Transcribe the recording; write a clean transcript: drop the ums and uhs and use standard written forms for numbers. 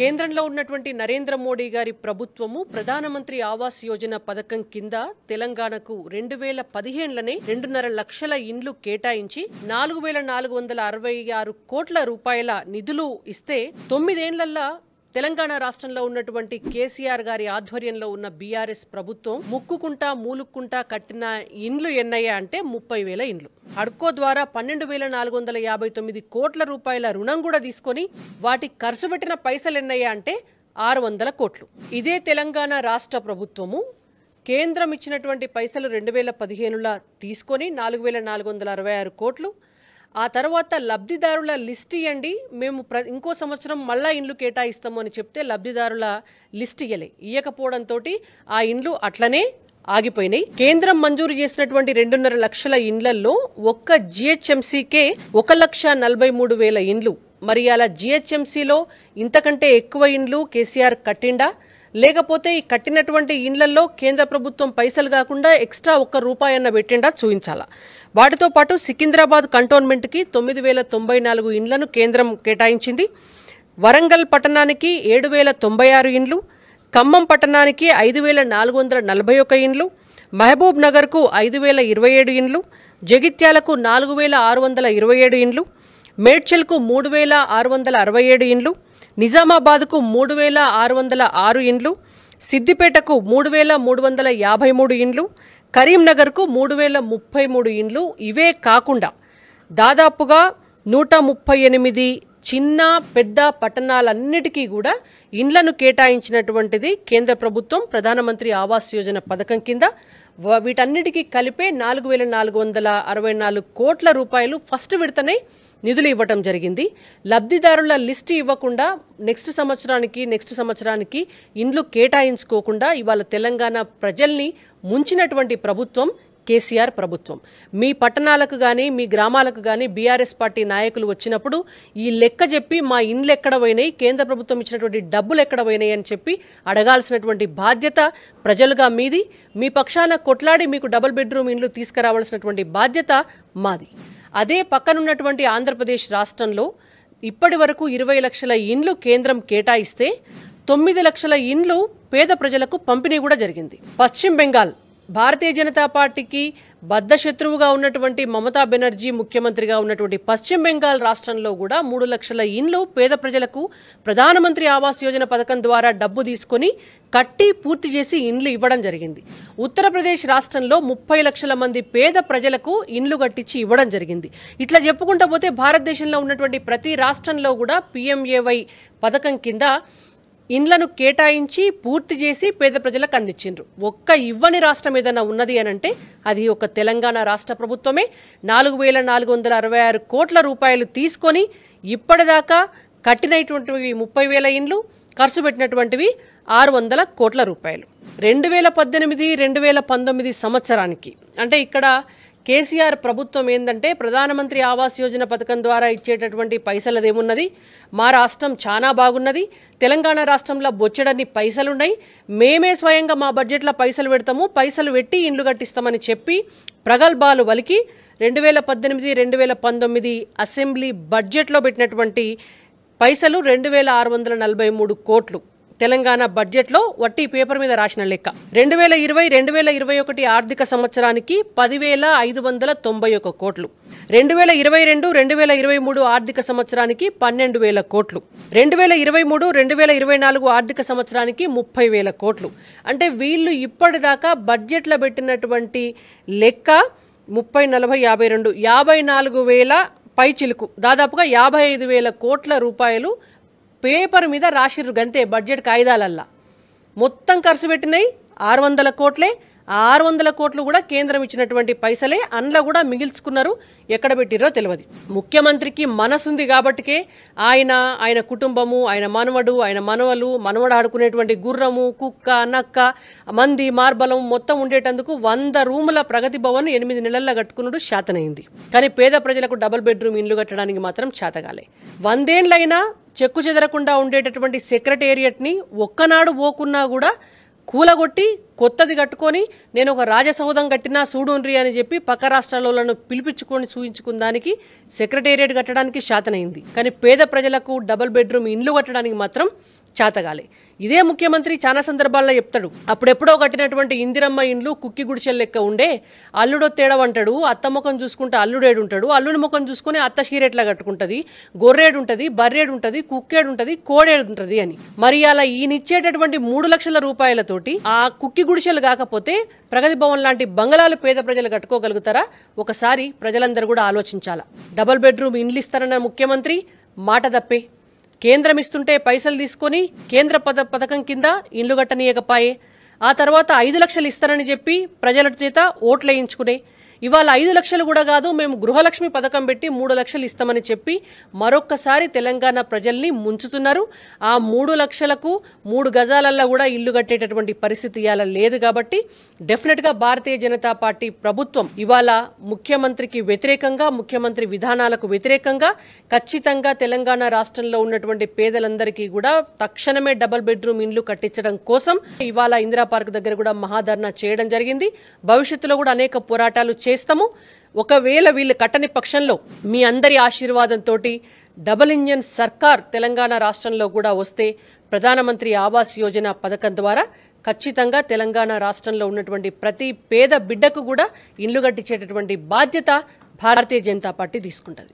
కేంద్రంలో ఉన్నటువంటి నరేంద్ర మోడీ గారి ప్రభుత్వము ప్రధానమంత్రి ఆవాస్ యోజన పథకం కింద తెలంగాణకు 2015లోనే 2.5 లక్షల ఇండ్లు కేటాయించి 4,466 కోట్ల రూపాయల నిధులు ఇస్తే 9 ఏళ్లలో తెలంగాణ రాష్ట్రంలో ఉన్నటువంటి కేసీఆర్ గారి ఆధ్వర్యంలో ఉన్న బీఆర్ఎస్ ప్రభుత్వం ముక్కుకుంటా మూలుక్కుంటా కట్టిన ఇండ్లు ఎన్నయ్యా అంటే 30,000 ఇండ్లు. హడ్కో ద్వారా 12,459 కోట్ల రూపాయల రుణం కూడా తీసుకొని వాటి ఖర్చు పెట్టిన పైసలు ఎన్నయ్యా అంటే 600 కోట్లు. ఇదే తెలంగాణ రాష్ట్ర ప్రభుత్వము కేంద్రం ఇచ్చినటువంటి పైసలు 2015లో తీసుకొని 4,466 కోట్లు. ఆ తర్వాత లబ్ధిదారుల లిస్ట్ ఇవ్వండి, మేము ఇంకో సంవత్సరం మళ్ళా ఇండ్లు కేటాయిస్తాము అని చెప్తే లబ్ధిదారుల లిస్ట్ ఇయ్యకపోవడంతో ఆ ఇండ్లు అట్లనే ఆగిపోయినాయి. కేంద్రం మంజూరు చేసినటువంటి 2.5 లక్షల ఇండ్లలో ఒక్క జిహెచ్ఎంసీకే 1,43,000 ఇండ్లు. మరి అలా జిహెచ్ఎంసీలో ఇంతకంటే ఎక్కువ ఇండ్లు కేసీఆర్ కట్టిండా, లేకపోతే ఈ కట్టినటువంటి ఇండ్లలో కేంద్ర ప్రభుత్వం పైసలు కాకుండా ఎక్స్ట్రా ₹1 అన్న పెట్టిండా చూపించాలా. వాటితో పాటు సికింద్రాబాద్ కంటోన్మెంట్ కి 9,094 ఇండ్లను కేంద్రం కేటాయించింది. వరంగల్ పట్టణానికి 7,096 ఇండ్లు, ఖమ్మం పట్టణానికి 5,441 ఇండ్లు, మహబూబ్ నగర్ కు 5,027 ఇండ్లు, జగిత్యాలకు 4,627 ఇండ్లు, మేడ్చల్ కు 3,667 ఇండ్లు, నిజామాబాద్ కు 3,606 ఇండ్లు, సిద్దిపేటకు 3,353 ఇండ్లు, కరీంనగర్ కు 3,033 ఇండ్లు. ఇవే కాకుండా దాదాపుగా 138 చిన్న పెద్ద పట్టణాలన్నిటికీ కూడా ఇండ్లను కేటాయించినటువంటిది కేంద్ర ప్రభుత్వం ప్రధానమంత్రి ఆవాస్ యోజన పథకం కింద. వీటన్నిటికీ కలిపే 4,464 కోట్ల రూపాయలు ఫస్ట్ విడతనే నిధులు ఇవ్వటం జరిగింది. లబ్ధిదారుల లిస్టు ఇవ్వకుండా నెక్స్ట్ సంవత్సరానికి ఇండ్లు కేటాయించుకోకుండా ఇవాళ తెలంగాణ ప్రజల్ని ముంచినటువంటి ప్రభుత్వం కేసీఆర్ ప్రభుత్వం. మీ పట్టణాలకు గాని మీ గ్రామాలకు గాని బీఆర్ఎస్ పార్టీ నాయకులు వచ్చినప్పుడు ఈ లెక్క చెప్పి మా ఇండ్లు ఎక్కడ పోయినాయి, కేంద్ర ప్రభుత్వం ఇచ్చినటువంటి డబ్బులు ఎక్కడ పోయినాయి అని చెప్పి అడగాల్సినటువంటి బాధ్యత ప్రజలుగా మీది. మీ పక్షాన కొట్లాడి మీకు డబుల్ బెడ్రూమ్ ఇండ్లు తీసుకురావాల్సినటువంటి బాధ్యత మాది. అదే పక్కనున్నటువంటి ఆంధ్రప్రదేశ్ రాష్ట్రంలో ఇప్పటి వరకు 20 లక్షల ఇండ్లు కేంద్రం కేటాయిస్తే 9 లక్షల ఇండ్లు పేద ప్రజలకు పంపిణీ కూడా జరిగింది. పశ్చిమ బెంగాల్ భారతీయ జనతా పార్టీకి బద్ద శత్రువుగా ఉన్నటువంటి మమతా బెనర్జీ ముఖ్యమంత్రిగా ఉన్నటువంటి పశ్చిమ బెంగాల్ రాష్ట్రంలో కూడా 3 లక్షల ఇండ్లు పేద ప్రజలకు ప్రధానమంత్రి ఆవాస్ యోజన పథకం ద్వారా డబ్బు తీసుకుని కట్టి పూర్తి చేసి ఇండ్లు ఇవ్వడం జరిగింది. ఉత్తరప్రదేశ్ రాష్ట్రంలో 30 లక్షల మంది పేద ప్రజలకు ఇండ్లు కట్టించి ఇవ్వడం జరిగింది. ఇట్లా చెప్పుకుంటా పోతే భారతదేశంలో ఉన్నటువంటి ప్రతి రాష్ట్రంలో కూడా PMAY పథకం కింద ఇండ్లను కేటాయించి పూర్తి చేసి పేద ప్రజలకు అందించిండ్రు. ఒక్క ఇవ్వని రాష్ట్రం ఏదైనా ఉన్నది అనంటే అది ఒక తెలంగాణ రాష్ట్ర ప్రభుత్వమే. 4,466 కోట్ల రూపాయలు తీసుకొని ఇప్పటిదాకా కట్టినటువంటివి 30,000 ఇండ్లు, ఖర్చు పెట్టినటువంటివి 600 కోట్ల రూపాయలు. 2018-2019 సంవత్సరానికి అంటే ఇక్కడ కేసీఆర్ ప్రభుత్వం ఏందంటే ప్రధానమంత్రి ఆవాస్ యోజన పథకం ద్వారా ఇచ్చేటటువంటి పైసలదేమున్నది, మా రాష్ట్రం చాలా బాగున్నది, తెలంగాణ రాష్ట్రంలో బొచ్చడన్ని పైసలున్నాయి, మేమే స్వయంగా మా బడ్జెట్లో పైసలు పెడతాము, పైసలు పెట్టి ఇండ్లు కట్టిస్తామని చెప్పి ప్రగల్భాలు వలికి 2018-2019 అసెంబ్లీ బడ్జెట్లో పెట్టినటువంటి పైసలు 2,643 కోట్లు. తెలంగాణ బడ్జెట్లో వట్టి పేపర్ మీద రాసిన లెక్క. 2020-2021 ఆర్థిక సంవత్సరానికి 10,591 కోట్లు, 2022-2023 ఆర్థిక సంవత్సరానికి 12,000 కోట్లు, 2023-2024 ఆర్థిక సంవత్సరానికి 30,000 కోట్లు. అంటే వీళ్ళు ఇప్పటిదాకా బడ్జెట్లో పెట్టినటువంటి లెక్క 30, 40, 52, 54,000 పైచిలుకు దాదాపుగా 55,000 కోట్ల రూపాయలు పేపర్ మీద రాసిర్రు గంతే. బడ్జెట్ కాయిదాలల్లా మొత్తం ఖర్చు పెట్టినాయి 600 కోట్లే. 600 కోట్లు కూడా కేంద్రం ఇచ్చినటువంటి పైసలే. అందులో కూడా మిగిల్చుకున్నారు, ఎక్కడ పెట్టిరో తెలియదు. ముఖ్యమంత్రికి మనసుంది కాబట్టికే ఆయన కుటుంబము, ఆయన మనవడు, ఆయన మనవడు ఆడుకునేటువంటి గుర్రము, కుక్క, నక్క, మంది, మార్బలం మొత్తం ఉండేటందుకు 100 రూముల ప్రగతి భవన్ 8 నెలల్లో కట్టుకున్నాడు, శాతనైంది. కానీ పేద ప్రజలకు డబుల్ బెడ్రూమ్ ఇండ్లు కట్టడానికి మాత్రం శాతగాలే. 100 ఏళ్లైనా చెక్కు చెదరకుండా ఉండేటటువంటి సెక్రటేరియట్ ని ఒక్కనాడు పోకున్నా కూడా కూలగొట్టి కొత్తది కట్టుకొని నేను ఒక రాజసౌధం కట్టినా చూడుండ్రి అని చెప్పి పక్క రాష్ట్రాలను పిలిపించుకొని చూయించుకుందానికి సెక్రటేరియట్ కట్టడానికి శాతనైంది. కానీ పేద ప్రజలకు డబుల్ బెడ్రూమ్ ఇండ్లు కట్టడానికి మాత్రం చేతగాలే. ఇదే ముఖ్యమంత్రి చాలా సందర్భాల్లో చెప్తాడు, అప్పుడెప్పుడో కట్టినటువంటి ఇందిరమ్మ ఇండ్లు కుక్కి గుడిచెల లెక్క ఉండే, అల్లుడో తేడవంటాడు, అత్త ముఖం చూసుకుంటే అల్లుడేడుంటాడు, అల్లుడి ముఖం చూసుకుని అత్త షీరెట్లా కట్టుకుంటది, గొర్రేడుంటది, బర్రేడుంటది, కుక్కేడుంటది, కోడేడుంటది అని. మరి అలా ఈయనిచ్చేటటువంటి 3 లక్షల రూపాయలతోటి ఆ కుక్కి గుడిచెలు కాకపోతే ప్రగతి భవన్ లాంటి బంగళాలు పేద ప్రజలు కట్టుకోగలుగుతారా? ఒకసారి ప్రజలందరూ కూడా ఆలోచించాలా. డబుల్ బెడ్రూమ్ ఇండ్లు ఇస్తారన్న ముఖ్యమంత్రి మాట తప్పే. కేంద్రం ఇస్తుంటే పైసలు తీసుకొని కేంద్ర పథకం కింద ఇండ్లు కట్టనీయకపాయే. ఆ తర్వాత 5 లక్షలు ఇస్తారని చెప్పి ప్రజల చేత ఓట్లు వేయించుకునే. ఇవాళ 5 లక్షలు కూడా కాదు, మేము గృహలక్ష్మి పథకం పెట్టి 3 లక్షలు ఇస్తామని చెప్పి మరొక్కసారి తెలంగాణ ప్రజల్ని ముంచుతున్నారు. ఆ 3 లక్షలకు 3 గజాలల్లో కూడా ఇల్లు కట్టేటటువంటి పరిస్థితి ఇవాళ లేదు. కాబట్టి డెఫినెట్ గా భారతీయ జనతా పార్టీ ప్రభుత్వం ఇవాళ ముఖ్యమంత్రికి వ్యతిరేకంగా, ముఖ్యమంత్రి విధానాలకు వ్యతిరేకంగా ఖచ్చితంగా తెలంగాణ రాష్ట్రంలో ఉన్నటువంటి పేదలందరికీ కూడా తక్షణమే డబుల్ బెడ్రూమ్ ఇండ్లు కట్టించడం కోసం ఇవాళ ఇందిరా పార్క్ దగ్గర కూడా మహాధర్నా చేయడం జరిగింది. భవిష్యత్తులో కూడా అనేక పోరాటాలు చేస్తాము. ఒకవేళ వీళ్ళు కట్టని పక్షంలో మీ అందరి ఆశీర్వాదంతో డబుల్ ఇంజన్ సర్కార్ తెలంగాణ రాష్ట్రంలో కూడా వస్తే ప్రధానమంత్రి ఆవాస్ యోజన పథకం ద్వారా ఖచ్చితంగా తెలంగాణ రాష్ట్రంలో ఉన్నటువంటి ప్రతి పేద బిడ్డకు కూడా ఇల్లు కట్టించేటటువంటి బాధ్యత భారతీయ జనతా పార్టీ తీసుకుంటది.